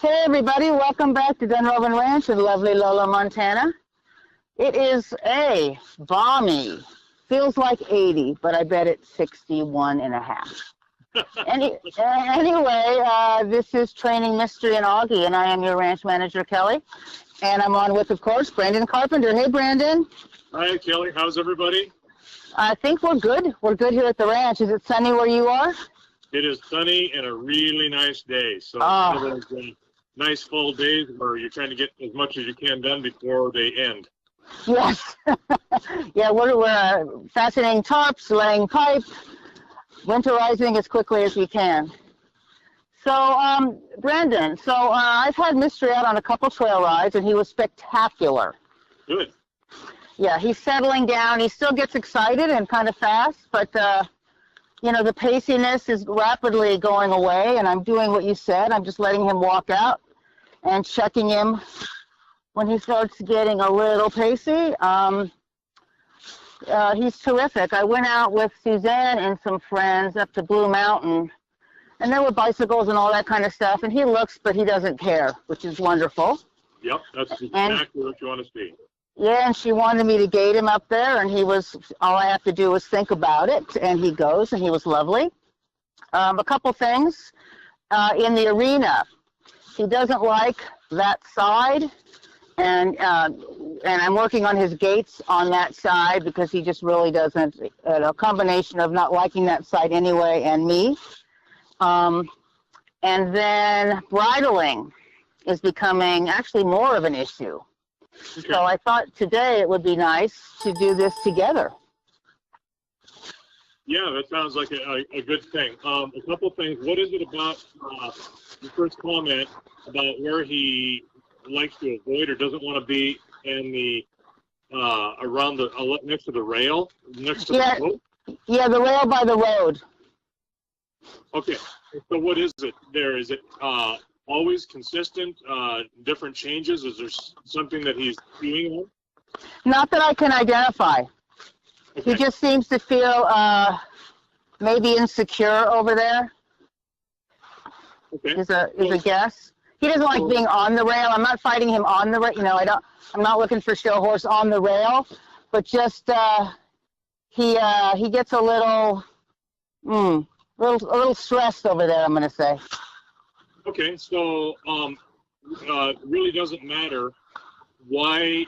Hey everybody, welcome back to Dunrovin Ranch in lovely Lola, Montana. It is balmy. Feels like 80, but I bet it's 61 and a half. Anyway, this is Training Mystery and Oggy, and I am your ranch manager, Kelly. And I'm on with, of course, Brandon Carpenter. Hey, Brandon. Hi, Kelly. How's everybody? I think we're good. We're good here at the ranch. Is it sunny where you are? It is sunny and a really nice day. So one of those nice fall days where you're trying to get as much as you can done before they end. Yes. Yeah, we're fastening tarps, laying pipe, winterizing as quickly as we can. So, Brandon, I've had Mystery out on a couple trail rides, and he was spectacular. Good. Yeah, he's settling down. He still gets excited and kind of fast, but, you know, the paciness is rapidly going away, and I'm doing what you said. I'm just letting him walk out and checking him when he starts getting a little pacey. He's terrific. I went out with Suzanne and some friends up to Blue Mountain, and there were bicycles and all that kind of stuff, and he looks, but he doesn't care, which is wonderful. Yep, that's exactly what you want to see. Yeah, and she wanted me to gate him up there, and all I have to do is think about it, and he goes, and he was lovely. A couple things in the arena. He doesn't like that side, and I'm working on his gaits on that side because he just really doesn't, a combination of not liking that side anyway and me. And then bridling is becoming actually more of an issue. Okay. So I thought today it would be nice to do this together. Yeah, that sounds like a good thing. A couple things. What is it about your first comment about where he likes to avoid or doesn't want to be in the around the next to the rail, next to the boat? Yeah, the rail by the road. Okay, so what is it there? Is it always consistent, different changes? Is there something that he's doing? Not that I can identify. Okay. He just seems to feel maybe insecure over there. Okay. Is a guess. He doesn't like being on the rail. I'm not fighting him on the rail. You know, I'm not looking for show horse on the rail, but just he gets a little stressed over there, I'm going to say. Okay, so it really doesn't matter why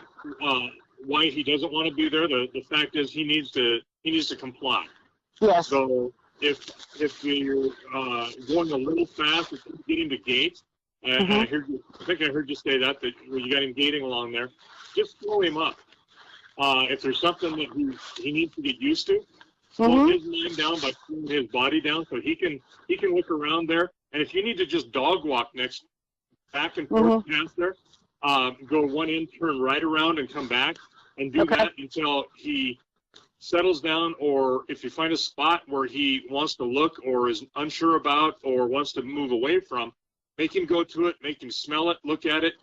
he doesn't want to be there. The fact is he needs to comply. Yes. So if you're going a little fast, if you're getting to gate, I think I heard you say that when you got him gating along there, just slow him up. If there's something that he needs to get used to, slow his mind down by slowing his body down so he can look around there. And if you need to just dog walk back and forth past there, go one in, turn right around, and come back, and do that until he settles down. Or if you find a spot where he wants to look or is unsure about or wants to move away from, make him go to it, make him smell it, look at it,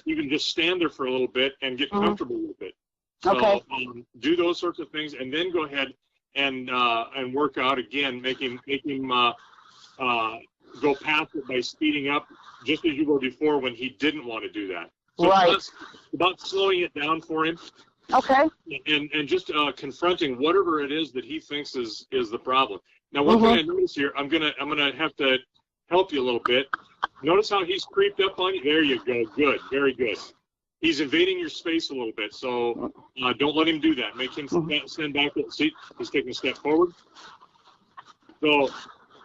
even just stand there for a little bit and get comfortable with it. So do those sorts of things, and then go ahead and work out again, make him go past it by speeding up, just as you were before when he didn't want to do that. So it's about slowing it down for him. Okay. And just confronting whatever it is that he thinks is the problem. Now, one thing I notice here, I'm gonna have to help you a little bit. Notice how he's creeped up on you. There you go. Good. Very good. He's invading your space a little bit, so don't let him do that. Make him stand back with the seat. He's taking a step forward. So.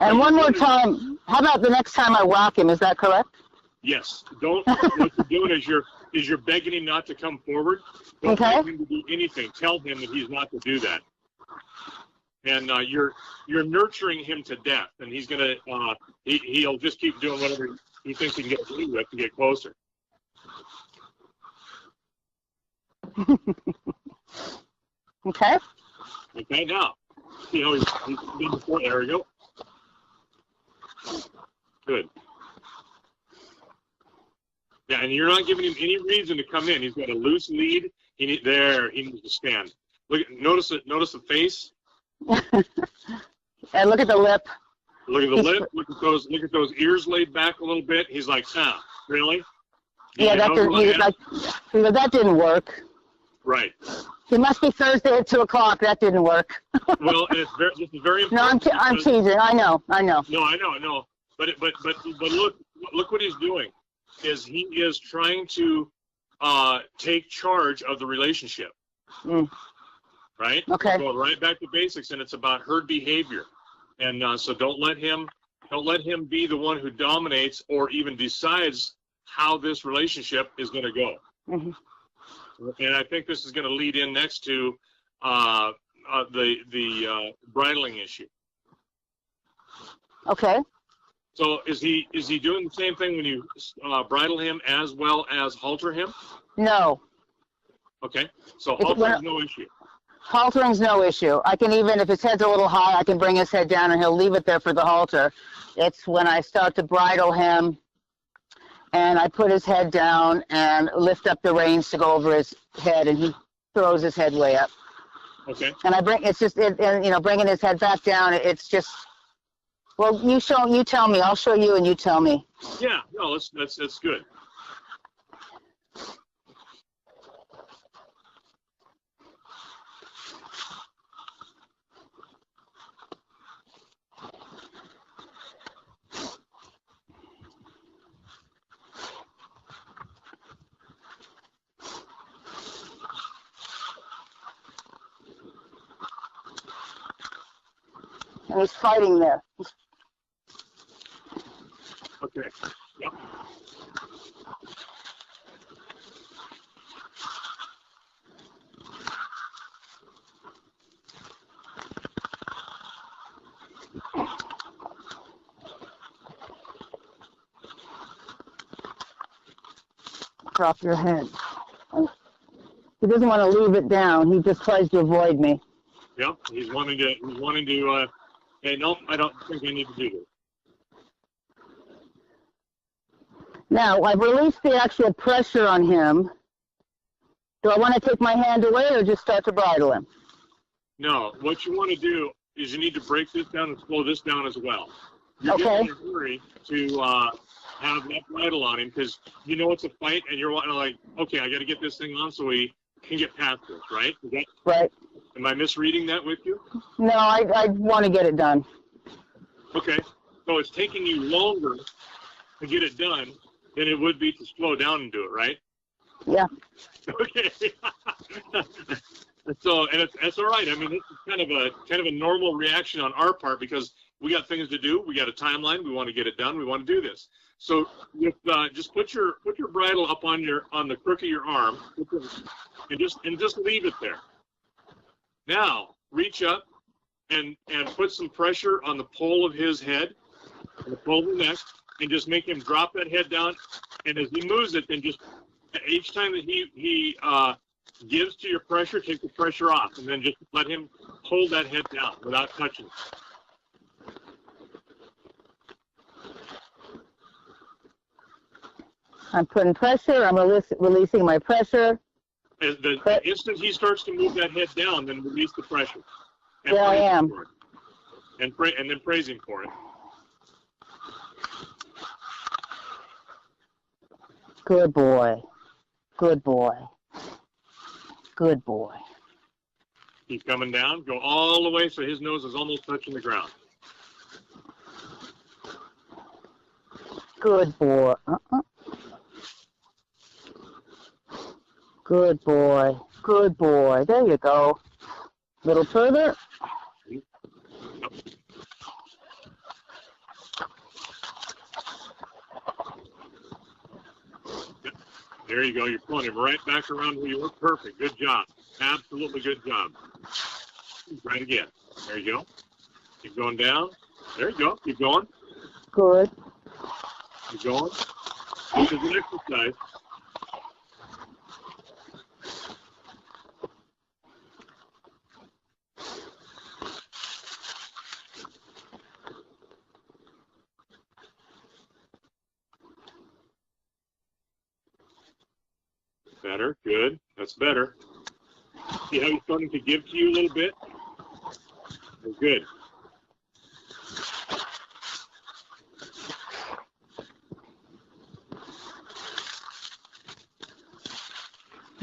And one more time, how about the next time I whack him? Is that correct? Yes. Don't. What you're doing is you're begging him not to come forward. Don't beg him to do anything. Tell him that he's not to do that. And you're nurturing him to death, and he's gonna he'll just keep doing whatever he thinks he can get away with to get closer. Okay. Okay. Now, see how he's been before. There we go. Good. Yeah, and you're not giving him any reason to come in. He's got a loose lead. He needs to stand. Look, notice the face. And look at the lip. Look at the lip. Look at those ears laid back a little bit. He's like, really? Yeah, that that didn't work. Right. It must be Thursday at 2 o'clock. That didn't work. Well, and this is very No, important. I'm teasing. I know. No, I know. But look what he's doing. Is he is trying to take charge of the relationship. Mm. Right. Okay. Going right back to basics, and it's about herd behavior. And so don't let him be the one who dominates or even decides how this relationship is going to go. Mm-hmm. And I think this is going to lead in next to the bridling issue. Okay. So is he doing the same thing when you bridle him as well as halter him? No. Okay. So haltering's no issue. Haltering's no issue. I can even, if his head's a little high, I can bring his head down and he'll leave it there for the halter. It's when I start to bridle him and I put his head down and lift up the reins to go over his head, and he throws his head way up. Okay. And bringing his head back down, it's just, well, you tell me. I'll show you and you tell me. Yeah, no, that's good. And he's fighting there. Okay. Yep. Drop your head. He doesn't want to leave it down. He just tries to avoid me. Yep. He's wanting to. Hey, no, I don't think I need to do this. Now, I've released the actual pressure on him. Do I want to take my hand away or just start to bridle him? No, what you want to do is you need to break this down and slow this down as well. You're Okay. in a hurry to have that bridle on him because you know it's a fight and you're wanting to like, okay, I got to get this thing on so we can get past this, right? Right. Am I misreading that with you? No, I want to get it done. Okay, so it's taking you longer to get it done than it would be to slow down and do it, right? Yeah. Okay. So, and it's all right. I mean, this is kind of a normal reaction on our part because we got things to do. We got a timeline. We want to get it done. We want to do this. So, just put your bridle up on the crook of your arm, and just leave it there. Now, reach up and put some pressure on the pole of his head, and the pole of the neck, and just make him drop that head down. And as he moves it, then just each time that he gives to your pressure, take the pressure off, and then just let him hold that head down without touching it. I'm putting pressure. I'm releasing my pressure. The instant he starts to move that head down, then release the pressure. There I am. And then praise him for it. Good boy. Good boy. Good boy. Keep coming down. Go all the way so his nose is almost touching the ground. Good boy. Good boy. Good boy. There you go. A little further. There you go. You're pulling him right back around where you were. Perfect. Good job. Absolutely good job. Right again. There you go. Keep going down. There you go. Keep going. Good. Keep going. This is an exercise. Better. Good. That's better. See how he's starting to give to you a little bit? Good.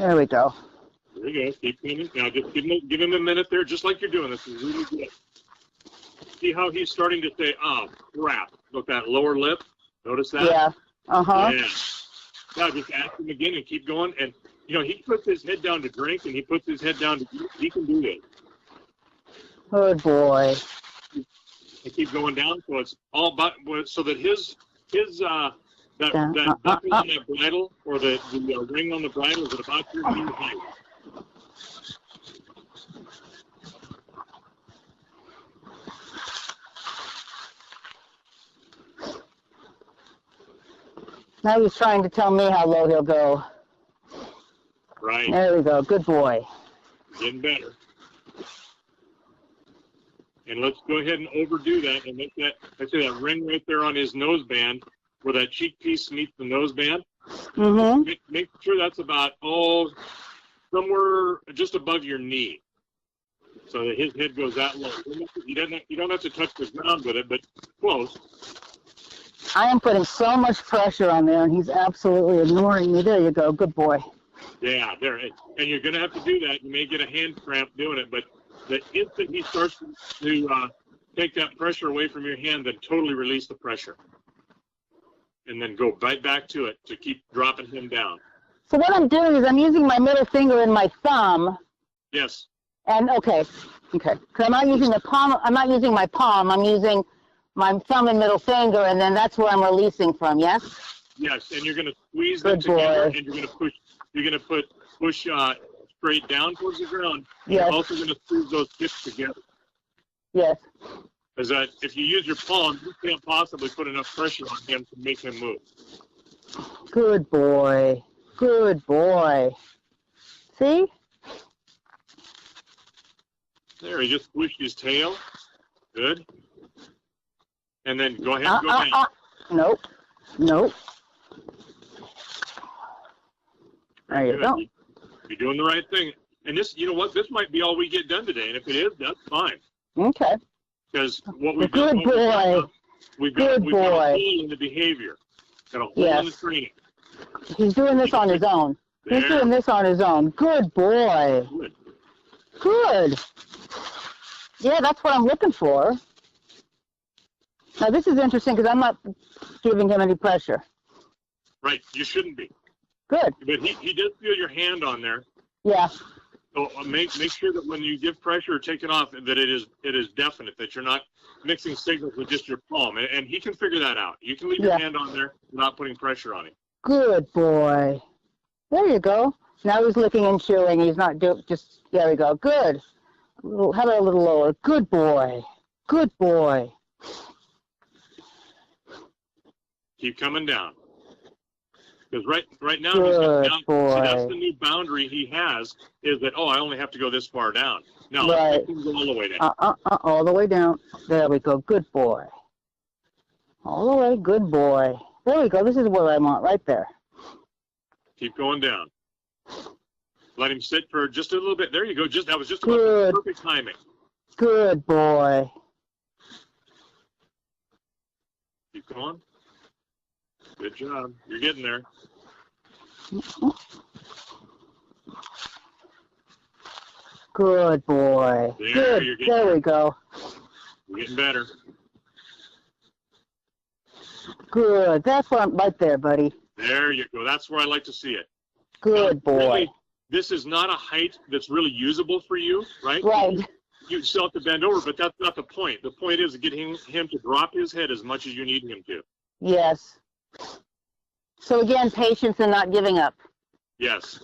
There we go. There you go. Keep coming. Now just give him a minute there, just like you're doing. This is really good. See how he's starting to say, "Oh, crap." Look, that lower lip. Notice that? Yeah. Uh-huh. Yeah. Now just ask him again and keep going. And, you know, he puts his head down to drink and he puts his head down to eat. He can do this. Good boy. And keep going down. So it's all about, so that that buckle on that bridle, or the ring on the bridle, is at about your knee height. Now he's trying to tell me how low he'll go. Right. There we go. Good boy. Getting better. And let's go ahead and overdo that and make that, I say that ring right there on his nose band, where that cheek piece meets the nose band. Mm-hmm. Make sure that's about, somewhere just above your knee. So that his head goes that low. You don't have to touch the ground with it, but close. I am putting so much pressure on there, and he's absolutely ignoring me. There you go. Good boy. Yeah, there. And you're going to have to do that. You may get a hand cramp doing it, but the instant he starts to take that pressure away from your hand, then totally release the pressure. And then go right back to it to keep dropping him down. So what I'm doing is I'm using my middle finger and my thumb. Yes. And okay. Because I'm not using the palm. I'm not using my palm. I'm using my thumb and middle finger, and then that's where I'm releasing from. Yes. Yes, and you're going to squeeze them together, and you're going to push. You're going to push straight down towards the ground. Yes. You're also going to squeeze those hips together. Yes. Because if you use your palm, you can't possibly put enough pressure on him to make him move. Good boy. Good boy. See? There, he just pushed his tail. Good. And then go ahead and go down. Nope. Nope. There you go. You're doing the right thing. And this, you know what, this might be all we get done today. And if it is, that's fine. Okay. Because what we've Good boy. We've got a Good hole boy. in the behavior. Got a hole in the training. He's doing this on his own. He's doing this on his own. Good boy. Good. Good. Yeah, that's what I'm looking for. Now, this is interesting because I'm not giving him any pressure. Right. You shouldn't be. Good. But he does feel your hand on there. Yeah. So make sure that when you give pressure or take it off, that it is definite, that you're not mixing signals with just your palm. And he can figure that out. You can leave your hand on there without putting pressure on him. Good boy. There you go. Now he's licking and chewing. He's not just, there we go. Good. How about a little lower? Good boy. Good boy. Keep coming down. Because right now Good he's coming down. boy. See, that's the new boundary he has, is that, I only have to go this far down. No, Right. I can go all the way down. All the way down. There we go. Good boy. All the way. Good boy. There we go. This is what I want right there. Keep going down. Let him sit for just a little bit. There you go. That was just Good. about perfect timing. Good boy. Keep going. Good job. You're getting there. Good boy. There, you're getting there we go. You're getting better. Good. That's what I'm right there, buddy. There you go. That's where I like to see it. Good boy. Really, this is not a height that's really usable for you, right? Right. You still have to bend over, but that's not the point. The point is getting him to drop his head as much as you need him to. Yes. So again, patience and not giving up. Yes.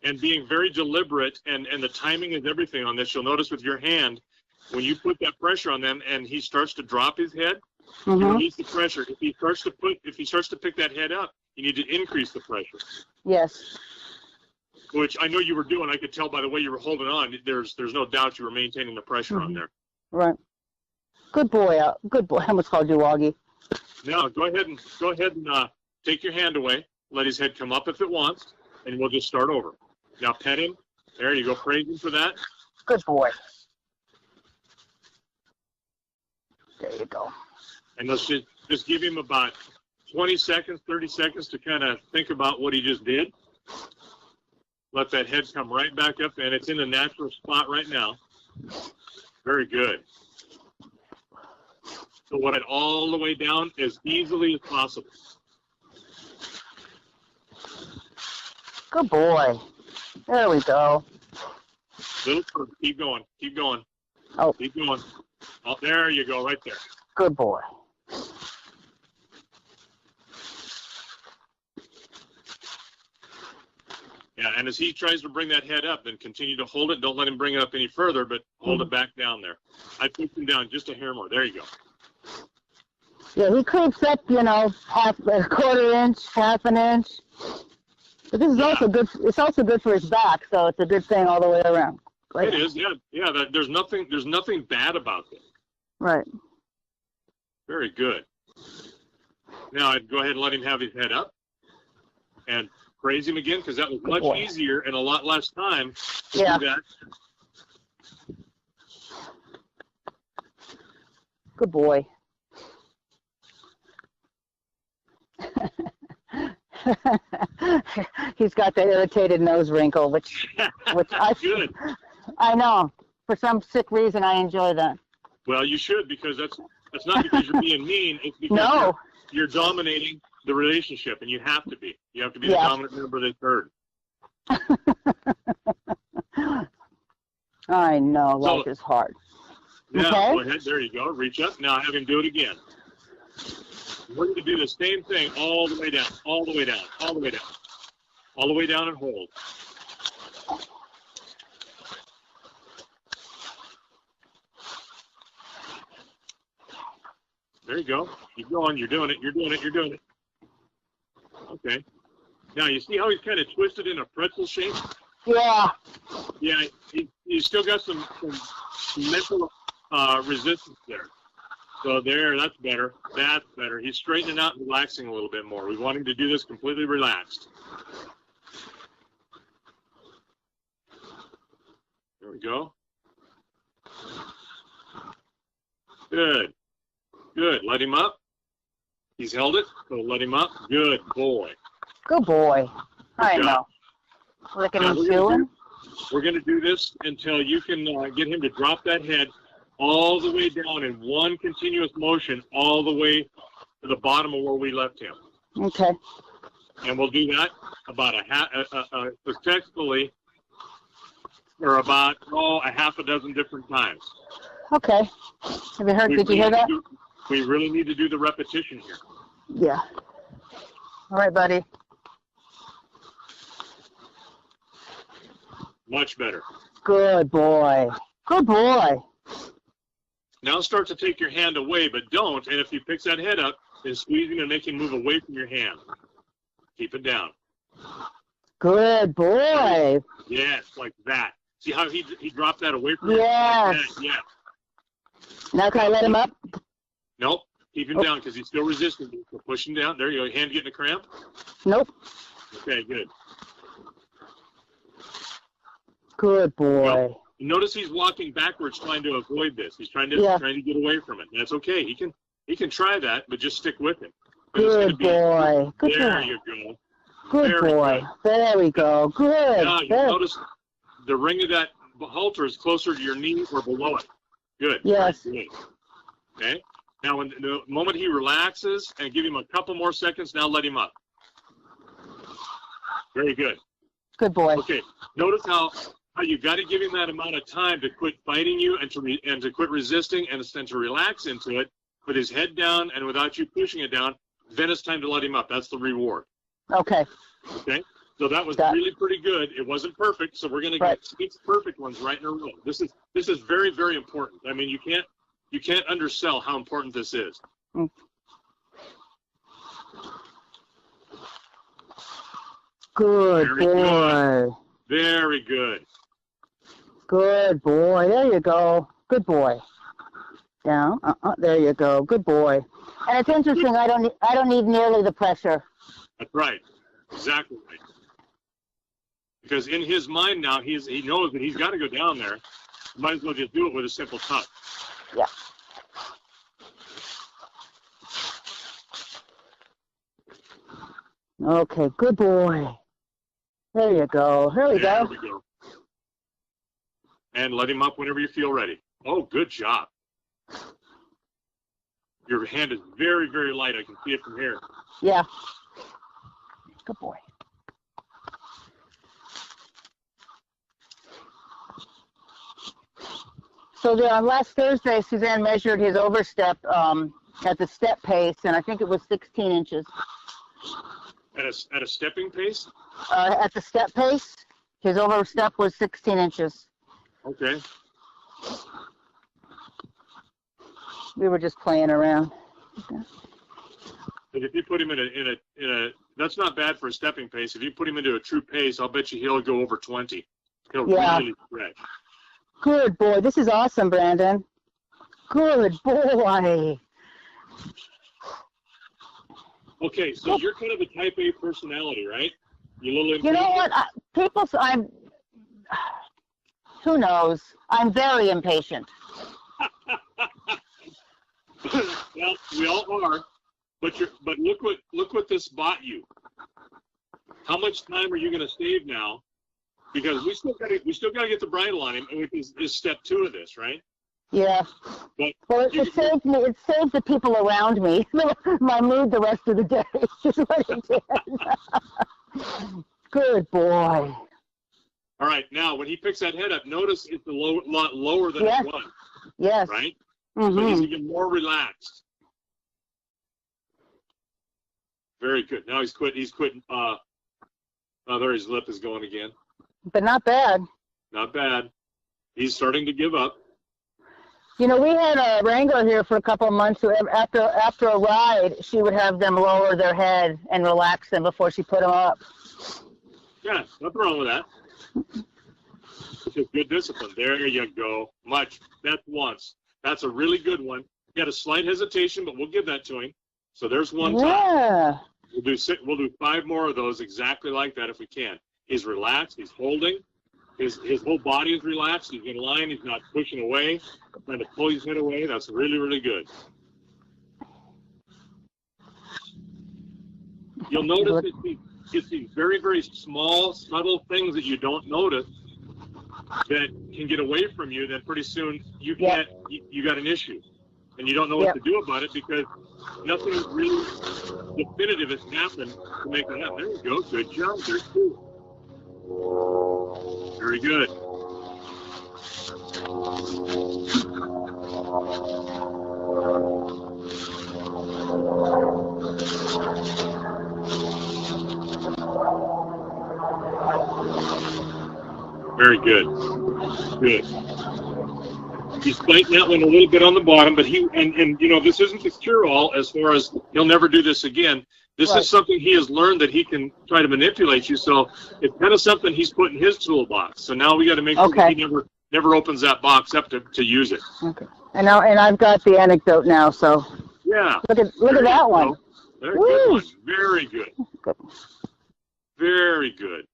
And being very deliberate, and the timing is everything on this. You'll notice with your hand, when you put that pressure on them and he starts to drop his head, you release the pressure. If he starts to pick that head up, you need to increase the pressure. Yes. Which I know you were doing. I could tell by the way you were holding on. There's no doubt you were maintaining the pressure on there. Right. Good boy. Good boy. I almost called you Oggy. Now go ahead and take your hand away. Let his head come up if it wants, and we'll just start over. Now pet him. There you go. Praise him for that. Good boy. There you go. And let's just give him about 20 seconds, 30 seconds to kind of think about what he just did. Let that head come right back up, and it's in a natural spot right now. Very good. So let it all the way down as easily as possible. Good boy. There we go. Little curve. Keep going. Keep going. Oh. Keep going. Oh, there you go, right there. Good boy. Yeah, and as he tries to bring that head up, then continue to hold it. Don't let him bring it up any further, but hold it back down there. I pushed him down just a hair more. There you go. Yeah, he creeps up, a quarter inch, half an inch. But this is also good. It's also good for his back, so it's a good thing all the way around. Right? It is, yeah. There's nothing bad about it. Right. Very good. Now I'd go ahead and let him have his head up and praise him again, because that was much easier and a lot less time to do that. Good boy. He's got the irritated nose wrinkle, which Good. I know. For some sick reason, I enjoy that. Well, you should, because that's not because you're being mean. It's because you're dominating the relationship, and you have to be. You have to be the dominant member of this herd. I know. Life is hard. Yeah, okay. Go ahead. There you go. Reach up. Now have him do it again. We're going to do the same thing all the way down, all the way down, all the way down. All the way down and hold. There you go. Keep going. You're doing it. You're doing it. You're doing it. Okay. Now, you see how he's kind of twisted in a pretzel shape? Yeah. Yeah, he's still got some mental resistance there. So there, that's better. That's better. He's straightening out and relaxing a little bit more. We want him to do this completely relaxed. There we go. Good. Good. Let him up. He's held it, so let him up. Good boy. Good boy. I know. Look at him chewing. We're going to do this until you can get him to drop that head all the way down in one continuous motion, all the way to the bottom of where we left him. Okay. And we'll do that about successfully, or about a half a dozen different times. Okay. Have you heard? Did you hear that? We really need to do the repetition here. Yeah. All right, buddy. Much better. Good boy. Good boy. Now start to take your hand away, but don't. And if he picks that head up, then squeeze him and make him move away from your hand. Keep it down. Good boy. Yes, like that. See how he dropped that away from you? Yes. Like that. Yeah. Now can I let him up? Nope. Keep him down because he's still resisting. So push him down. There you go. Hand getting a cramp? Nope. Okay, good. Good boy. Well, notice he's walking backwards trying to avoid this. He's trying to get away from it. That's okay. He can try that, but just stick with him. Good boy. Good there boy. You go. Good boy. Good. There we go. Good. Now you notice the ring of that halter is closer to your knee or below it. Good. Yes. Good. Okay. Now, when the moment he relaxes, and give him a couple more seconds, now let him up. Very good. Good boy. Okay. Notice how you got to give him that amount of time to quit fighting you and to quit resisting and to relax into it, put his head down and without you pushing it down. Then it's time to let him up. That's the reward. Okay. Okay. So that was really pretty good. It wasn't perfect, so we're going to get 6 perfect ones right in a row. This is very, very important. I mean, you can't undersell how important this is. Good boy. Good. Very good. Good boy. There you go. Good boy. Down. There you go. Good boy. And it's interesting. I don't need nearly the pressure. That's right. Exactly right. Because in his mind now, he knows that he's got to go down there. Might as well just do it with a simple touch. Yeah. Okay. Good boy. There you go. Here we There go. we go. And let him up whenever you feel ready. Oh, good job. Your hand is very, very light. I can see it from here. Yeah. Good boy. So last Thursday, Suzanne measured his overstep at the step pace, and I think it was 16 inches. At a stepping pace? At the step pace, his overstep was 16 inches. Okay. We were just playing around. Okay. But if you put him in a, that's not bad for a stepping pace. If you put him into a true pace, I'll bet you he'll go over 20. He'll really stretch. Good boy. This is awesome, Brandon. Good boy. Okay, so you're kind of a type A personality, right? You little You know what? Who knows? I'm very impatient. Well, we all are, but look what this bought you. How much time are you going to save now? Because we still got to get the bridle on him, which is step 2 of this, right? Yeah. But well, it saved me. It saved the people around me. My mood the rest of the day is what it did. Good boy. All right, now when he picks that head up, notice it's a lot lower than it was. Yes. Right? Mm-hmm. So he's even more relaxed. Very good. Now he's quitting. There his lip is going again. But not bad. Not bad. He's starting to give up. You know, we had a wrangler here for a couple of months who, after a ride, she would have them lower their head and relax them before she put them up. Yeah, nothing wrong with that. It's just good discipline. There you go. That's once. That's a really good one. He had a slight hesitation, but we'll give that to him. So there's one time. Yeah. We'll do 5 more of those exactly like that if we can. He's relaxed. He's holding. His whole body is relaxed. He's in line. He's not pushing away, trying to pull his head away. That's really, really good. You'll notice it's these very, very small, subtle things that you don't notice that can get away from you. Then pretty soon you got an issue, and you don't know what to do about it because nothing really definitive has happened to make it happen. There you go. Good job. There's 2. Very good. Very good. Good. He's fighting that one a little bit on the bottom, but and you know, this isn't the cure-all as far as he'll never do this again. This is something he has learned that he can try to manipulate you. So it's kind of something he's put in his toolbox. So now we got to make sure that he never opens that box up to use it. Okay. And I've got the anecdote now. So yeah. Look at that one. Very good one. Very good. Good. Very good.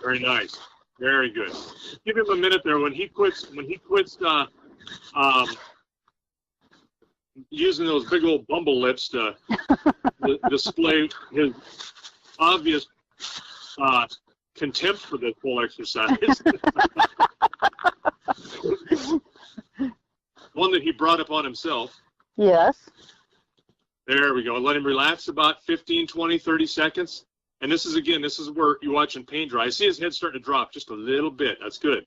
Very nice. Very good. Give him a minute there. When he quits using those big old bumble lips to display his obvious contempt for this whole exercise. One that he brought upon himself. Yes. There we go. Let him relax about 15, 20, 30 seconds. And this is where you're watching paint dry. I see his head starting to drop just a little bit. That's good.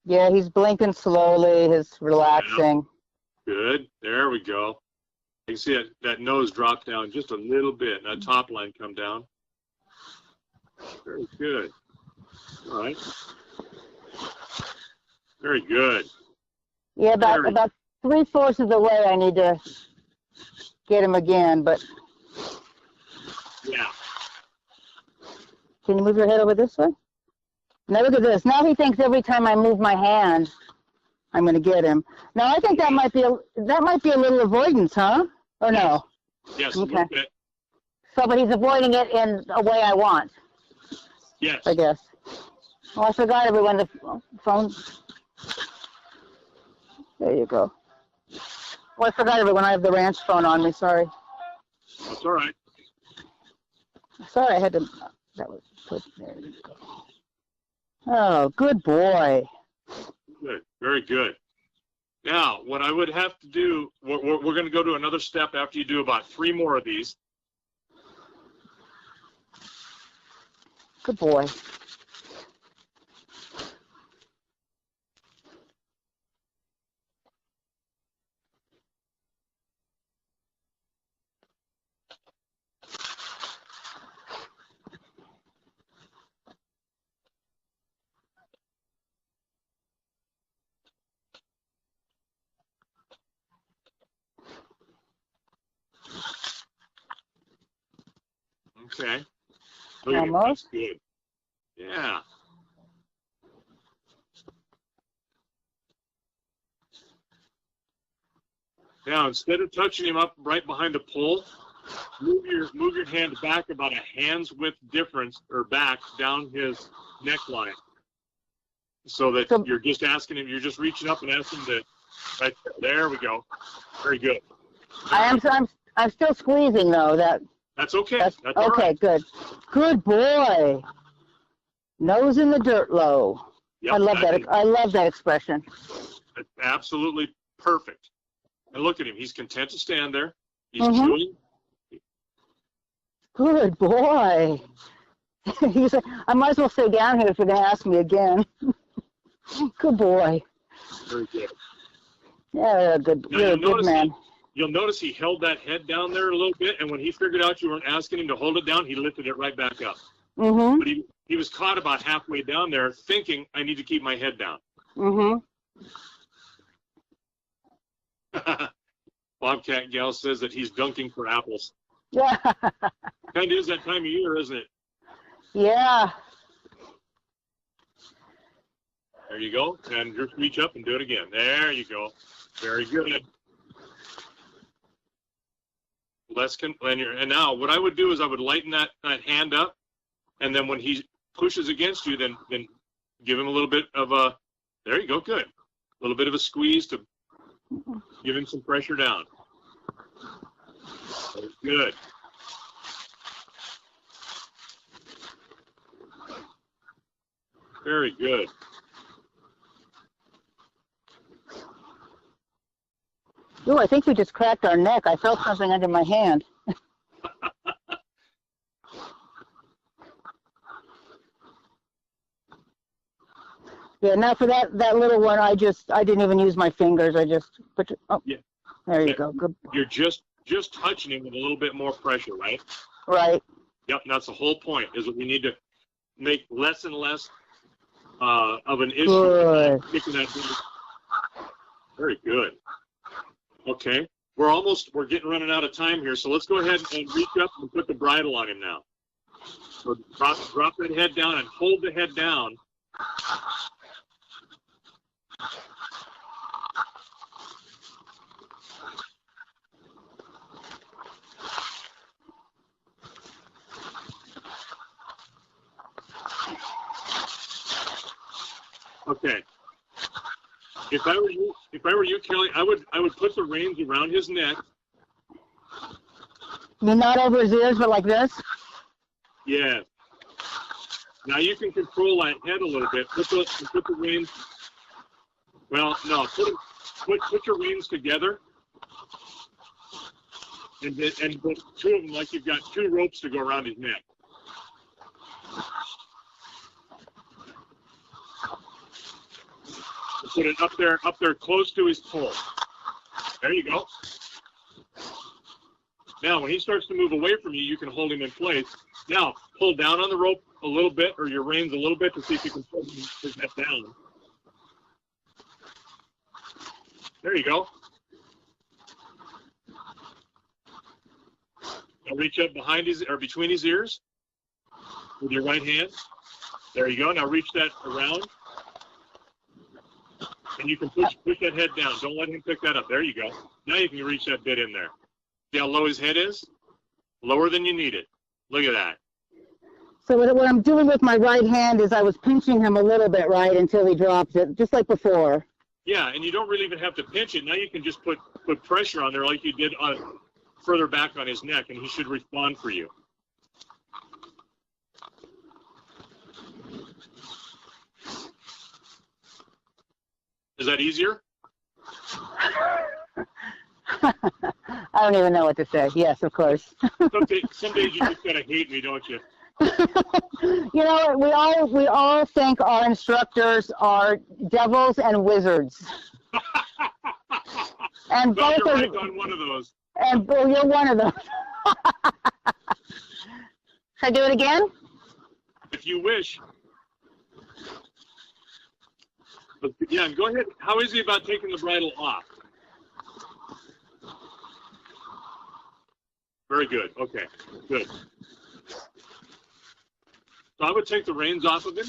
Yeah, he's blinking slowly. He's relaxing. Yeah. Good. There we go. You can see that nose drop down just a little bit, and that top line come down. Very good. All right. Very good. Yeah, about 3/4 of the way I need to get him again, but... Yeah. Can you move your head over this way? Now look at this. Now he thinks every time I move my hand, I'm going to get him. Now I think that might be a little avoidance, huh? Or no? Yes. Okay. So, but he's avoiding it in a way I want. Yes. I guess. Oh, I forgot everyone the phone. There you go. Oh, I forgot of it when I have the ranch phone on me. Sorry. That's all right. Sorry, I had to. That was put there. You go. Oh, good boy. Good. Very good. Now, what I would have to do, we're going to go to another step after you do about 3 more of these. Good boy. Okay. Look at him. That's good. Yeah. Now, instead of touching him up right behind the pole, move your hand back about a hand's width difference, or back down his neckline, so that you're just asking him. You're just reaching up and asking him to. Right there we go. Very good. I'm still squeezing though. That's okay. That's all okay. right. Good. Good boy. Nose in the dirt low. Yep, I love that. I love that expression. That's absolutely perfect. And look at him. He's content to stand there. He's Mm-hmm. chewing. Good boy. He's. I might as well stay down here if you're going to ask me again. Good boy. Very good. Yeah, good. Now, You're a good man. You'll notice he held that head down there a little bit, and when he figured out you weren't asking him to hold it down, he lifted it right back up. Mm-hmm. But he was caught about halfway down there, thinking, I need to keep my head down. Mm-hmm. Bobcat Gal says that he's dunking for apples. Yeah. Kind of is that time of year, isn't it? Yeah. There you go. And just reach up and do it again. There you go. Very good. And now what I would do is I would lighten that hand up, and then when he pushes against you, then give him a little bit of a, there you go, good. A little bit of a squeeze to give him some pressure down. Good. Very good. Ooh, I think we just cracked our neck. I felt something under my hand. Yeah, now for that little one, I didn't even use my fingers. I just put yeah. There you go. Good. You're just touching him with a little bit more pressure, right? Right. Yep, and that's the whole point, is that we need to make less and less of an issue. Good. Very good. Okay, we're running out of time here, so let's go ahead and reach up and put the bridle on him now. So drop that head down and hold the head down. Okay. If I were you, Kelly, I would put the reins around his neck. You're not over his ears, but like this? Yeah. Now you can control that head a little bit. Put the reins. Well, no. Put your reins together, and put 2 of them like you've got 2 ropes to go around his neck. Put it up there close to his pole. There you go. Now, when he starts to move away from you, you can hold him in place. Now, pull down on the rope a little bit, or your reins a little bit, to see if you can pull his head down. There you go. Now reach up between his ears with your right hand. There you go. Now reach that around. And you can push that head down. Don't let him pick that up. There you go. Now you can reach that bit in there. See how low his head is? Lower than you need it. Look at that. So what I'm doing with my right hand is I was pinching him a little bit, right, until he drops it, just like before. Yeah, and you don't really even have to pinch it. Now you can just put pressure on there like you did on further back on his neck, and he should respond for you. Is that easier? I don't even know what to say. Yes, of course. Some days you just gotta hate me, don't you? You know, we all think our instructors are devils and wizards. And well, both you're are, right on one of those. and well, you're one of them. Should I do it again? If you wish. But, yeah, go ahead. How is he about taking the bridle off? Very good. Okay, good. So I would take the reins off of him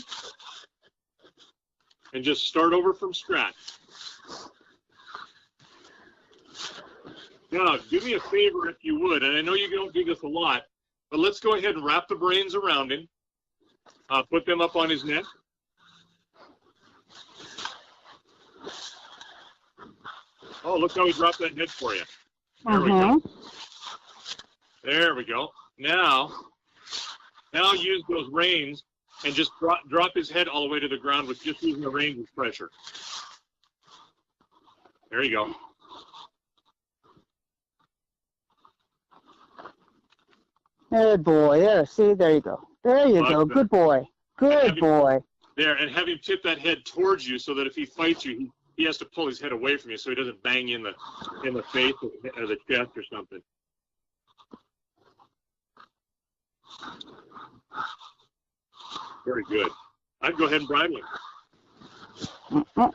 and just start over from scratch. Now, do me a favor if you would, and I know you don't do this a lot, but let's go ahead and wrap the reins around him. Put them up on his neck. Oh, look how he dropped that head for you. There we go. There we go. Now use those reins and just drop his head all the way to the ground with just using the reins as pressure. There you go. Good boy. There, see, there you go. There you go. Good boy. Good boy. There, and have him tip that head towards you so that if he fights you, he has to pull his head away from you so he doesn't bang you in the face or the chest or something. Very good. I'd go ahead and bridle him.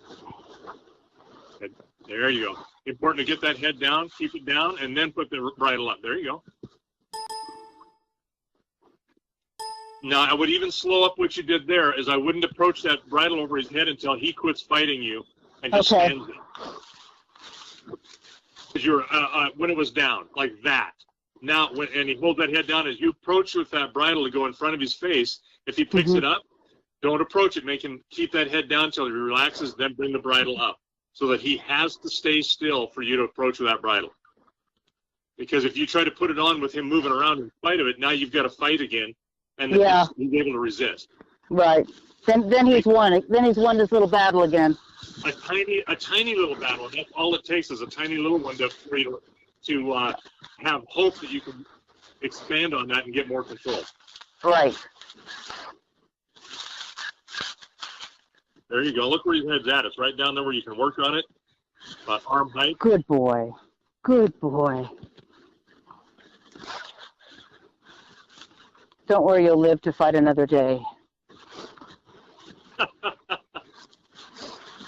There you go. Important to get that head down, keep it down, and then put the bridle up. There you go. Now, I would even slow up what you did there, as I wouldn't approach that bridle over his head until he quits fighting you and just stands there. Because you're when it was down, like that. Now, and he holds that head down, as you approach with that bridle to go in front of his face, if he picks it up, don't approach it. Make him keep that head down until he relaxes, then bring the bridle up, so that he has to stay still for you to approach with that bridle. Because if you try to put it on with him moving around in spite of it, now you've got to fight again, and then he's able to resist. Right. Then he's won. Then he's won this little battle again. A tiny little battle. That's all it takes is a tiny little one for you to have hope that you can expand on that and get more control. Right. There you go. Look where his head's at. It's right down there where you can work on it. About arm height. Good boy. Good boy. Don't worry, you'll live to fight another day.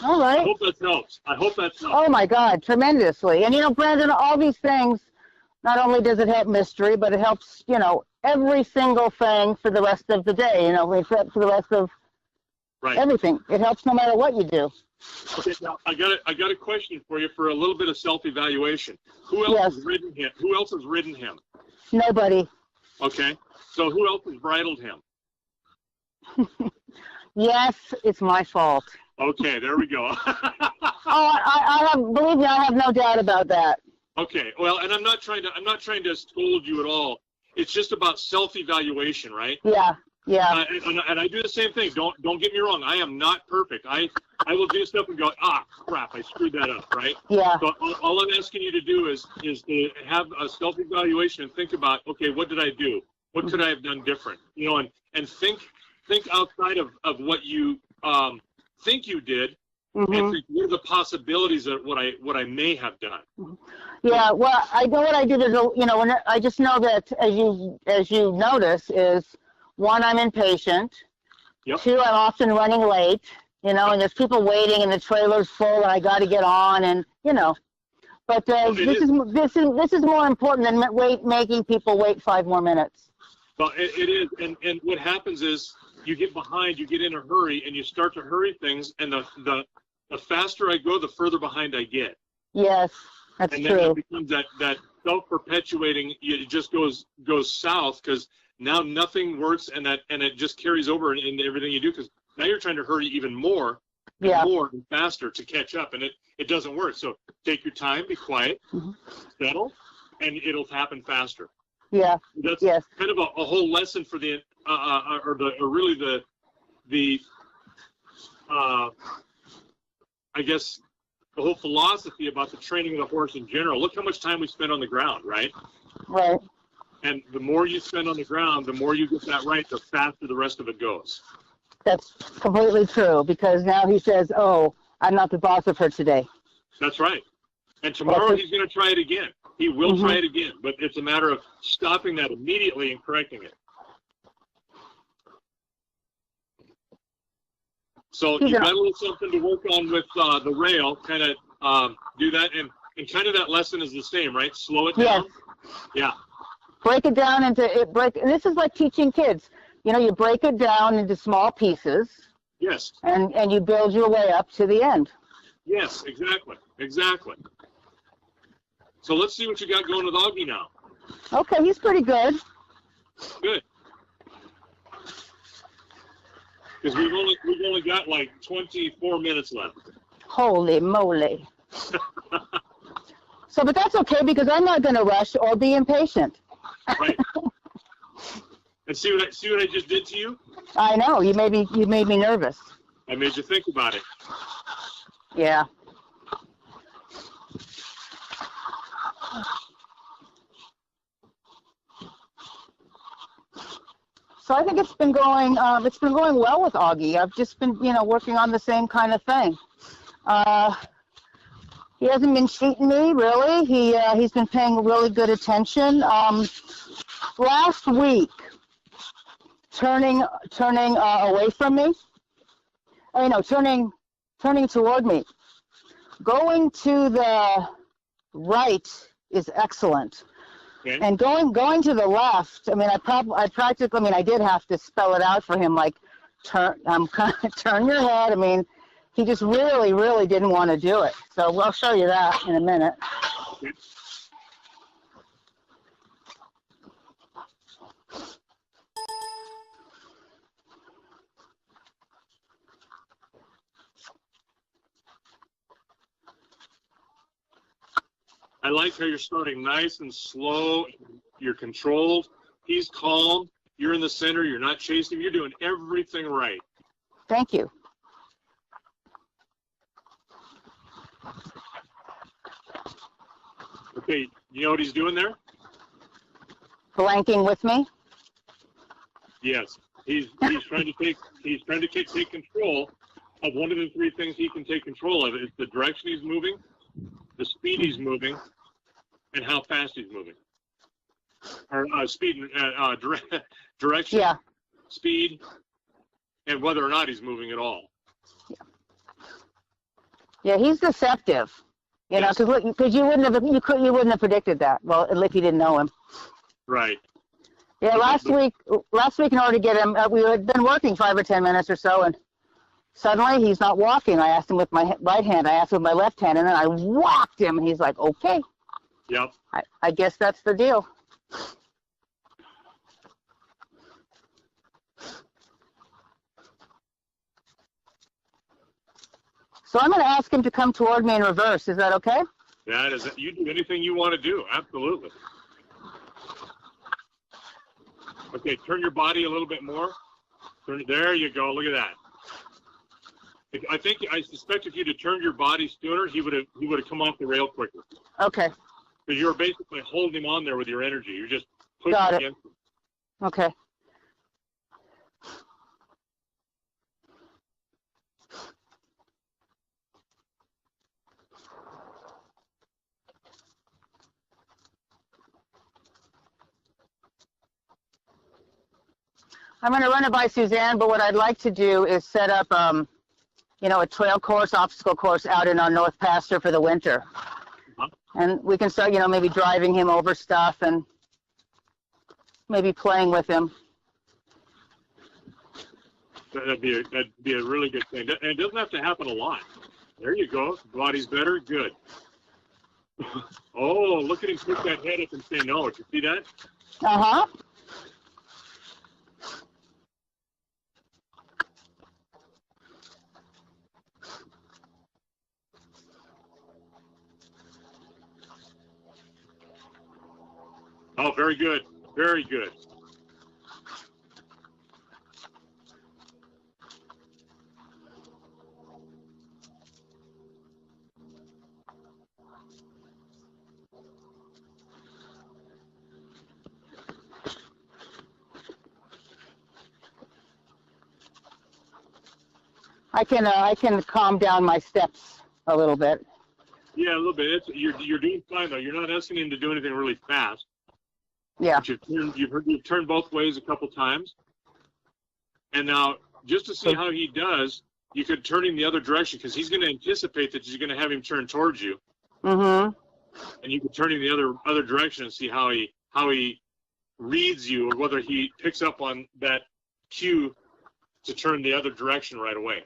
All right. I hope that helps. Oh, my God, tremendously. And, you know, Brandon, all these things, not only does it help mystery, but it helps, you know, every single thing for the rest of the day, you know, for the rest of everything. It helps no matter what you do. Okay, now I got a question for you for a little bit of self-evaluation. Who else has ridden him? Who else has ridden him? Nobody. Okay. So who else has bridled him? Yes, it's my fault. Okay, there we go. Believe me, I have no doubt about that. Okay, well, and I'm not trying to scold you at all. It's just about self-evaluation, right? Yeah. And I do the same thing. Don't get me wrong. I am not perfect. I will do stuff and go, crap, I screwed that up, right? Yeah. So all I'm asking you to do is to have a self-evaluation and think about, okay, what did I do? What could I have done different? You know, and think outside of what you think you did, and think, what are the possibilities of what I may have done. Yeah, well, I know what I do. You know, when I just know that as you notice is, one, I'm impatient. Yep. Two, I'm often running late. You know, and there's people waiting, and the trailer's full, and I got to get on, and you know. But this is more important than making people wait 5 more minutes. Well, it is, and what happens is you get behind, you get in a hurry, and you start to hurry things, and the faster I go, the further behind I get. Yes, that's true. And then it becomes that self-perpetuating. It just goes south because now nothing works, and it just carries over into everything you do because now you're trying to hurry even more, Yeah. more and faster to catch up, and it doesn't work. So take your time, be quiet, settle, and it'll happen faster. Yeah. That's Yes. kind of a whole lesson for the I guess the whole philosophy about the training of the horse in general. Look how much time we spend on the ground, right? Right. And the more you spend on the ground, the more you get that right, the faster the rest of it goes. That's completely true, because now he says, "Oh, I'm not the boss of her today." That's right. And tomorrow he's going to try it again. He will try it again, but it's a matter of stopping that immediately and correcting it. So you've got a little something to work on with the rail, kind of do that, and kind of that lesson is the same, right? Slow it down. Yes. Yeah. Break it down into it. And this is like teaching kids. You know, you break it down into small pieces. Yes. And you build your way up to the end. Yes, exactly. Exactly. So let's see what you got going with Oggy now. Okay, he's pretty good. Good. Because we've only got like 24 minutes left. Holy moly. So, but that's okay, because I'm not going to rush or be impatient. Right. And see what I just did to you? I know. You made me nervous. I made you think about it. Yeah. So I think it's been going well with Oggy. I've just been, working on the same kind of thing. He hasn't been cheating me, really. He's been paying really good attention. Last week, turning away from me. Turning toward me. Going to the right is excellent. Okay. And going to the left, I did have to spell it out for him, like turn your head. I mean, he just really, really didn't want to do it. So I'll show you that in a minute. Okay. I like how you're starting nice and slow. You're controlled. He's calm. You're in the center. You're not chasing him. You're doing everything right. Thank you. Okay, you know what he's doing there? Blanking with me? Yes. He's trying to take control of one of the three things he can take control of. It's the direction he's moving, the speed he's moving, and how fast he's moving. Or speed, direction, yeah. Speed, and whether or not he's moving at all. Yeah, he's deceptive. Because you wouldn't have predicted that. Well, if you didn't know him. Right. Yeah, last week in order to get him, we had been working 5 or 10 minutes or so, and suddenly he's not walking. I asked him with my right hand. I asked him with my left hand, and then I whacked him, and he's like, okay. Yep. I guess that's the deal. So I'm going to ask him to come toward me in reverse. Is that okay? That is, you do anything you want to do. Absolutely. Okay, turn your body a little bit more. There you go. Look at that. I suspect if you'd have turned your body sooner, he would have come off the rail quicker. Okay. Because you're basically holding him on there with your energy. You're just pushing against him. Okay. I'm going to run it by Suzanne, but what I'd like to do is set up, a trail course, obstacle course out in our North Pasture for the winter. And we can start, maybe driving him over stuff and maybe playing with him. That'd be a really good thing. And it doesn't have to happen a lot. There you go. Body's better. Good. Oh, look at him put that head up and say no. Did you see that? Uh-huh. Oh, very good. Very good. I can calm down my steps a little bit. Yeah, a little bit. You're doing fine though. You're not asking him to do anything really fast. Yeah. But you've turned both ways a couple times, and now just to see how he does, you could turn him the other direction because he's going to anticipate that you're going to have him turn towards you. Mm-hmm. And you can turn him the other direction and see how he reads you, or whether he picks up on that cue to turn the other direction right away.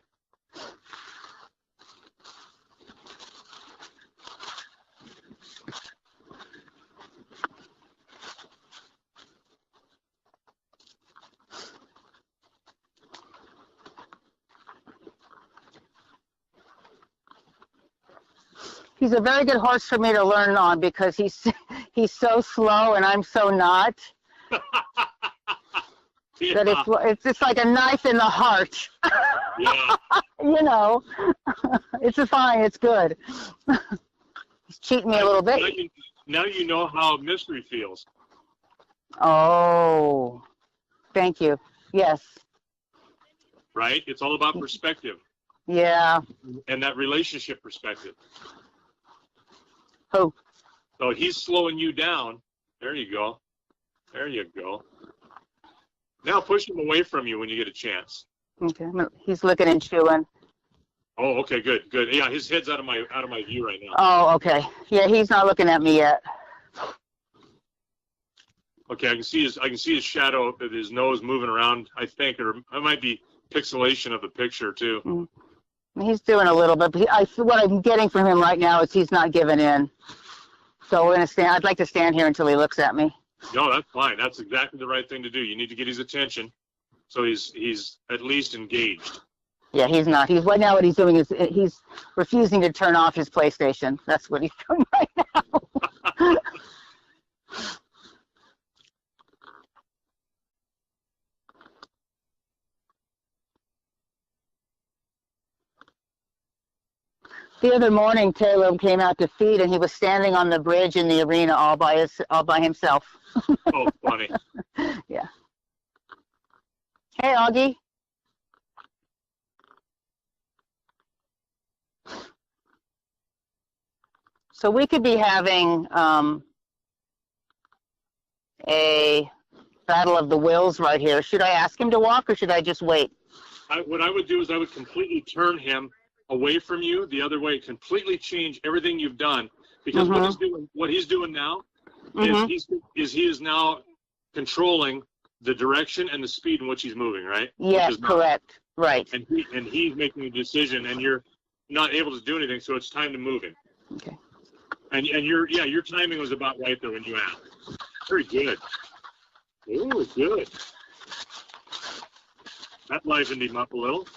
He's a very good horse for me to learn on because he's so slow and I'm so not. Yeah. That it's like a knife in the heart. Yeah. You know, it's fine. It's good. He's cheating me a little bit. Now you know how mystery feels. Oh, thank you. Yes. Right? It's all about perspective. Yeah. And that relationship perspective. Who? So he's slowing you down. There you go. There you go. Now push him away from you when you get a chance. Okay. He's looking and chewing. Oh, okay, good, good. Yeah, his head's out of my view right now. Oh, okay. Yeah, he's not looking at me yet. Okay, I can see his shadow of his nose moving around, I think, or it might be pixelation of the picture too. Mm. He's doing a little bit, but what I'm getting from him right now is he's not giving in. So we're gonna stand. I'd like to stand here until he looks at me. No, that's fine. That's exactly the right thing to do. You need to get his attention, so he's at least engaged. Yeah, he's not. He's right now. What he's doing is he's refusing to turn off his PlayStation. That's what he's doing right now. The other morning, Taylor came out to feed, and he was standing on the bridge in the arena all by himself. Oh, funny. Yeah. Hey, Oggy. So we could be having a battle of the wills right here. Should I ask him to walk, or should I just wait? What I would do is I would completely turn him away from you the other way, completely change everything you've done, because what he's doing now is he is now controlling the direction and the speed in which he's moving, right? Yes, correct. Right. And he's making a decision, and you're not able to do anything, so it's time to move him. Okay. And your timing was about right there when you asked. Very good. Ooh, good. That livened him up a little.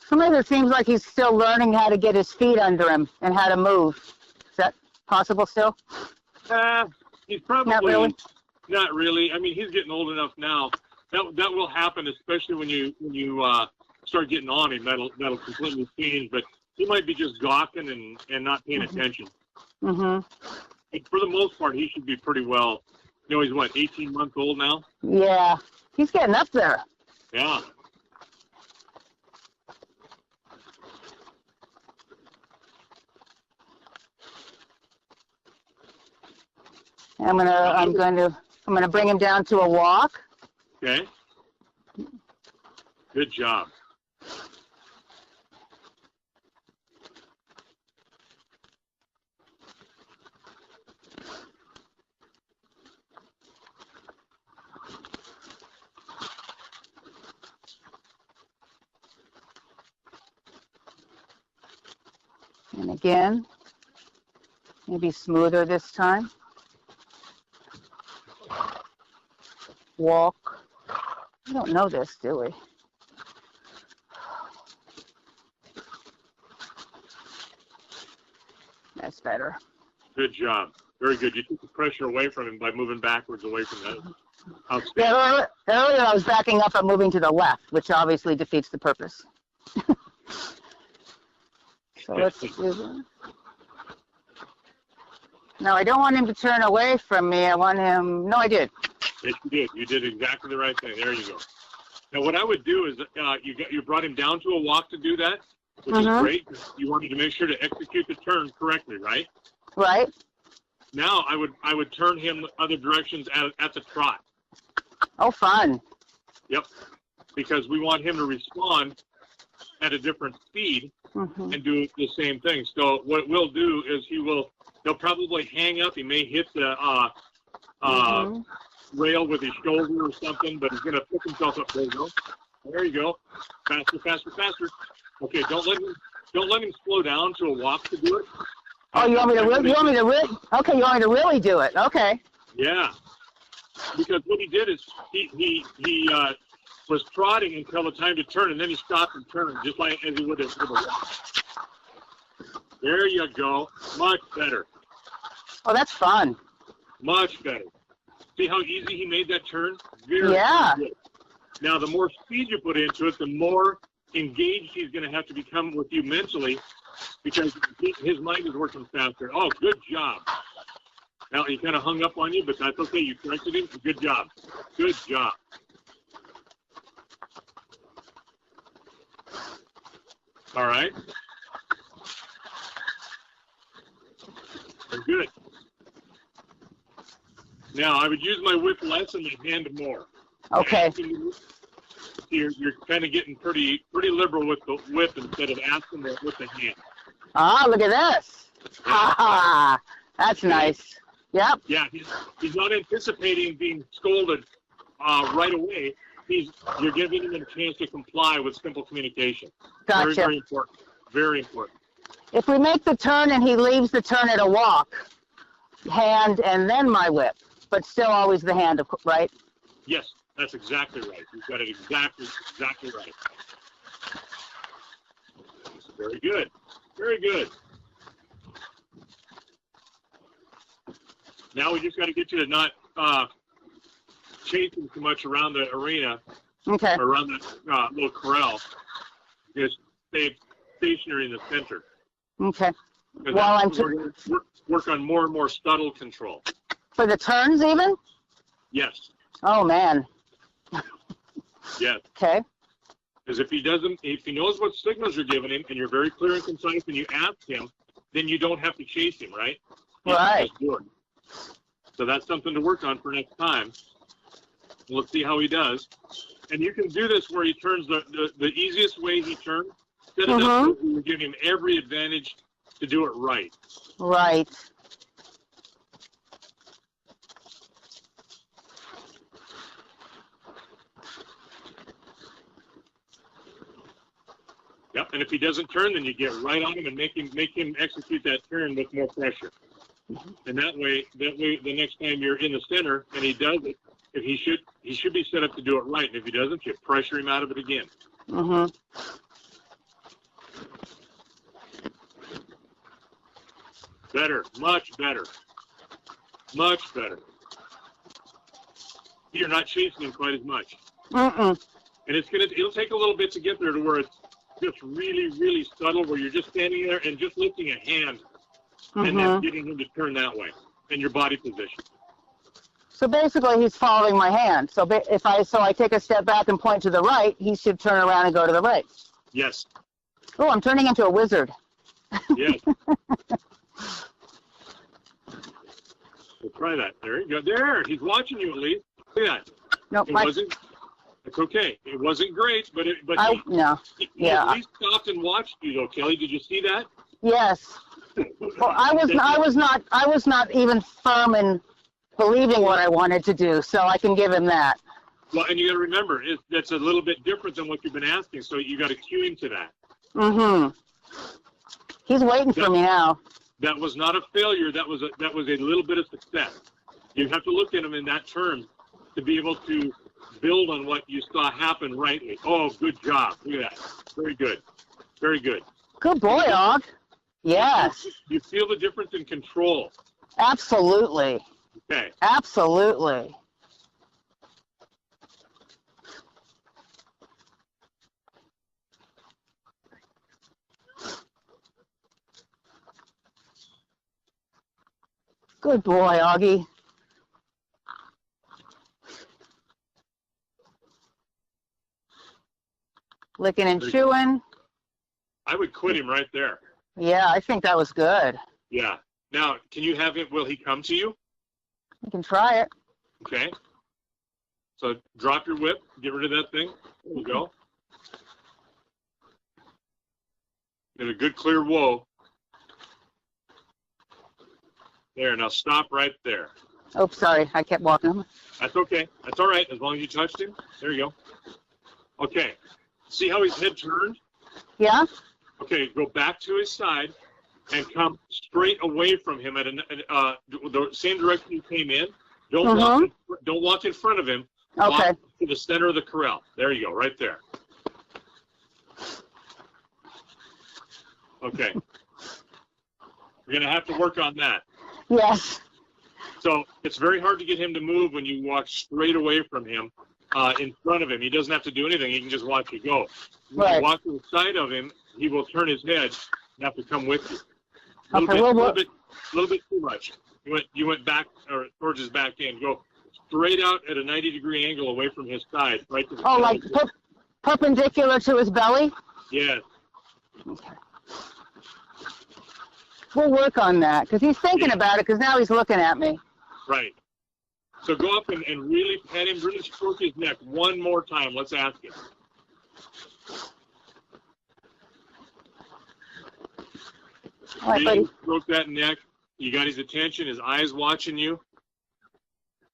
Sometimes it seems like he's still learning how to get his feet under him and how to move. Is that possible still? He's probably not really. I mean, he's getting old enough now. That will happen, especially when you start getting on him. That'll completely change. But he might be just gawking and not paying attention. Mm-hmm. But for the most part, he should be pretty well. You know, he's what, 18 months old now? Yeah, he's getting up there. Yeah. I'm gonna bring him down to a walk. Okay. Good job. And again, maybe smoother this time. Walk. We don't know this, do we? That's better. Good job. Very good. You took the pressure away from him by moving backwards away from that. Yeah, earlier I was backing up and moving to the left, which obviously defeats the purpose. So let's do that. No, I don't want him to turn away from me. I want him. No, I did. Yes, you did. You did exactly the right thing. There you go. Now, what I would do is you brought him down to a walk to do that, which is great. You wanted to make sure to execute the turn correctly, right? Right. Now, I would turn him other directions at the trot. Oh, fun. Yep. Because we want him to respond at a different speed and do the same thing. So what we'll do is he'll probably hang up. He may hit the rail with his shoulder or something, but he's going to pick himself up. There you go. There you go. Faster, faster, faster. Okay, don't let him slow down to a walk to do it. Oh, you want me to okay, you want me to really do it. Okay. Yeah. Because what he did is he was trotting until the time to turn, and then he stopped and turned, just like as he would have with a walk. There you go. Much better. Oh, that's fun. Much better. See how easy he made that turn? Very good. Now, the more speed you put into it, the more engaged he's going to have to become with you mentally, because his mind is working faster. Oh, good job. Now, he kind of hung up on you, but that's okay. You corrected him. Good job. Good job. All right. Very good. Now, I would use my whip less and my hand more. Okay. You're kind of getting pretty liberal with the whip instead of asking with the hand. Ah, look at this. Ha ha. That's nice. Yep. Yeah, he's not anticipating being scolded right away. You're giving him a chance to comply with simple communication. Gotcha. Very, very important. Very important. If we make the turn and he leaves the turn at a walk, hand and then my whip, but still always the hand, right? Yes, that's exactly right. You've got it exactly right. Very good. Very good. Now we just got to get you to not chase him too much around the arena. Okay. Or around the little corral. Just stay stationary in the center. Okay. While I'm work on more and more subtle control. For the turns, even? Yes. Oh man. Yes. Okay. Because if he knows what signals you're giving him, and you're very clear and concise, and you ask him, then you don't have to chase him, right? Right. Just do it. So that's something to work on for next time. Let's see how he does. And you can do this where he turns the easiest way he turns. Set it up so you're giving him every advantage to do it right. Right. Yep, and if he doesn't turn, then you get right on him and make him execute that turn with more pressure. And that way, the next time you're in the center and he does it, if he should be set up to do it right. And if he doesn't, you pressure him out of it again. Better, much better, much better. You're not chasing him quite as much. And it'll take a little bit to get there to where it's just really, really subtle, where you're just standing there and just lifting a hand and then getting him to turn that way in your body position. So basically, he's following my hand. So if I take a step back and point to the right, he should turn around and go to the right. Yes. Oh, I'm turning into a wizard. Yes. We'll try that. There you go. There, he's watching you at least. Look at that. Nope. It's okay. It wasn't great, but he at least stopped and watched you, though, Kelly. Did you see that? Yes. Well, I was not even firm in believing what I wanted to do, so I can give him that. Well, and you got to remember, that's a little bit different than what you've been asking, so you got to cue him to that. He's waiting for me now. That was not a failure. That was a little bit of success. You have to look at him in that term to be able to build on what you saw happen rightly. Oh, good job. Look at that. Very good. Very good. Good boy, Og. Yes. You feel the difference in control. Absolutely. Okay. Absolutely. Good boy, Oggy. Licking and chewing. I would quit him right there. Yeah, I think that was good. Yeah. Now, can you have him, will he come to you? You can try it. Okay. So drop your whip, get rid of that thing. There you go. Get a good clear whoa. There, now stop right there. Oh, sorry, I kept walking. That's okay. That's all right, as long as you touched him. There you go. Okay. See how his head turned? Yeah? Okay, go back to his side and come straight away from him at the same direction you came in. Don't walk in front of him. Okay. Walk to the center of the corral. There you go, right there. Okay. We're going to have to work on that. Yes. So it's very hard to get him to move when you walk straight away from him in front of him. He doesn't have to do anything. He can just watch you go. When you walk to the side of him, he will turn his head and have to come with you. A little bit too much. You went back or towards his back end. Go straight out at a 90-degree angle away from his side, right to the like perpendicular to his belly? Yes. Okay. We'll work on that because he's thinking about it because now he's looking at me. Right. So go up and really pet him, really stroke his neck one more time. Let's ask him. All right, buddy. Stroke that neck. You got his attention, his eyes watching you.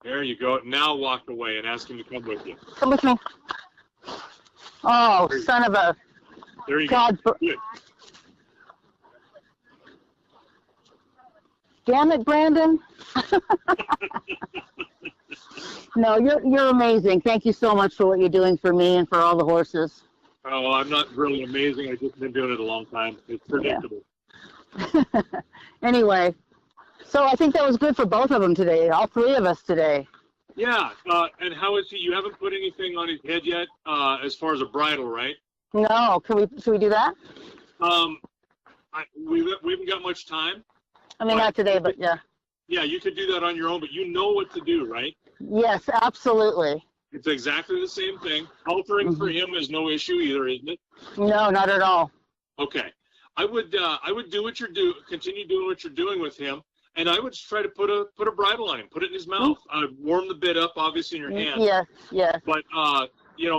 There you go. Now walk away and ask him to come with you. Come with me. Oh, son of a... There you God. go. Good. Damn it, Brandon. No, you're amazing. Thank you so much for what you're doing for me and for all the horses. Oh, well, I'm not really amazing. I've just been doing it a long time. It's predictable. Yeah. Anyway, so I think that was good for both of them today, all three of us today. Yeah, and how is he? You haven't put anything on his head yet as far as a bridle, right? No, should we do that? We haven't got much time. I mean, not today, but yeah. Yeah, you could do that on your own, but you know what to do, right? Yes, absolutely. It's exactly the same thing. Haltering for him is no issue either, isn't it? No, not at all. Okay. I would do what continue doing what you're doing with him, and I would try to put a bridle on him, put it in his mouth. Warm the bit up, obviously, in your hand. Yes, yes. But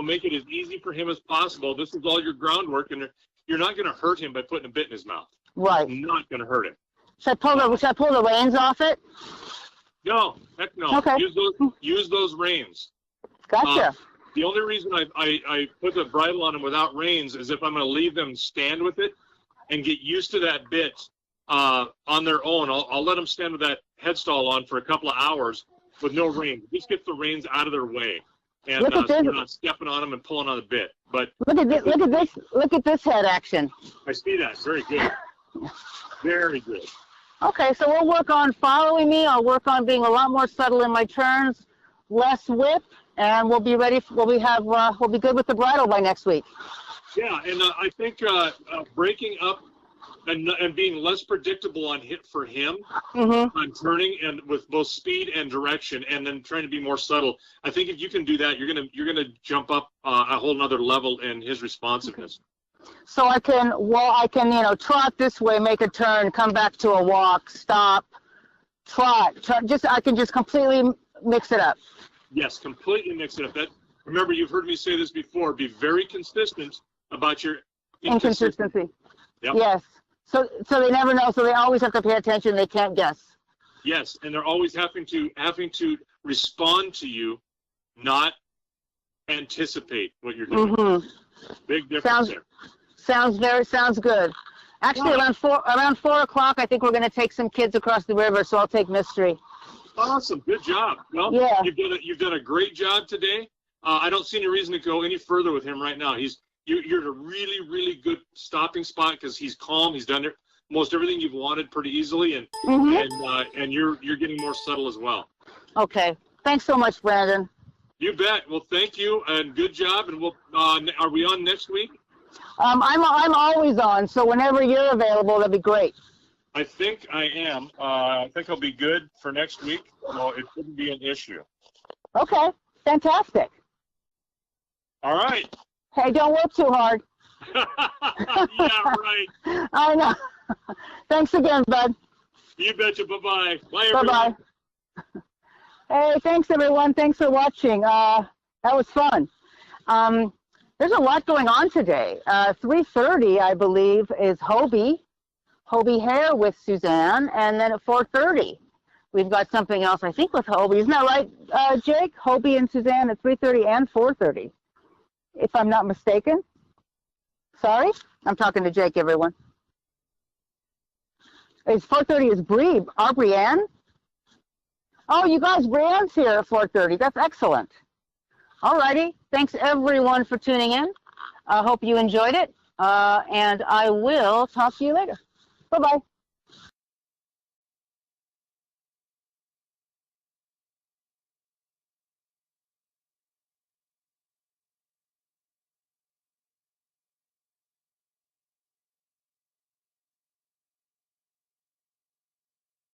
make it as easy for him as possible. This is all your groundwork, and you're not going to hurt him by putting a bit in his mouth. Right. You're not going to hurt him. Should I pull the reins off it? No, heck no. Okay. Use those reins. Gotcha. The only reason I put the bridle on him without reins is if I'm going to leave them stand with it and get used to that bit on their own. I'll let them stand with that headstall on for a couple of hours with no reins. Just get the reins out of their way, and so you're not stepping on them and pulling on the bit. But look at this head action. I see that. Very good. Very good. Okay, so we'll work on following me. I'll work on being a lot more subtle in my turns, less whip, and we'll be ready. We'll be good with the bridle by next week. Yeah, and I think breaking up and being less predictable on hit for him, on turning and with both speed and direction, and then trying to be more subtle. I think if you can do that, you're gonna jump up a whole nother level in his responsiveness. So I can trot this way, make a turn, come back to a walk, stop, trot. I can just completely mix it up. Yes, completely mix it up. Remember, you've heard me say this before. Be very consistent about your inconsistency. Yep. Yes. So they never know. So they always have to pay attention. They can't guess. Yes, and they're always having to respond to you, not anticipate what you're doing. Big difference there. Sounds good. Actually, around 4 o'clock, I think we're going to take some kids across the river, so I'll take Mystery. Awesome, good job. Well, Yeah. you've done a great job today. I don't see any reason to go any further with him right now. You're at a really, really good stopping spot because he's calm. He's done most everything you've wanted pretty easily, and and you're getting more subtle as well. Okay. Thanks so much, Brandon. You bet. Well, thank you and good job. And we'll are we on next week? I'm always on, so whenever you're available, that'd be great. I think I am. I think I'll be good for next week, so it shouldn't be an issue. Okay. Fantastic. All right. Hey, don't work too hard. Yeah, right. I know. Thanks again, bud. You betcha. Bye-bye. Bye, everyone. Bye-bye. Hey, thanks, everyone. Thanks for watching. That was fun. There's a lot going on today. 3:30, I believe, is Hobie Hair with Suzanne, and then at 4:30, we've got something else, I think, with Hobie. Isn't that right, Jake? Hobie and Suzanne at 3:30 and 4:30, if I'm not mistaken. Sorry? I'm talking to Jake, everyone. It's 4:30 is Brianne? Oh, you guys, Brianne's here at 4:30. That's excellent. All righty. Thanks, everyone, for tuning in. I hope you enjoyed it, and I will talk to you later. Bye-bye.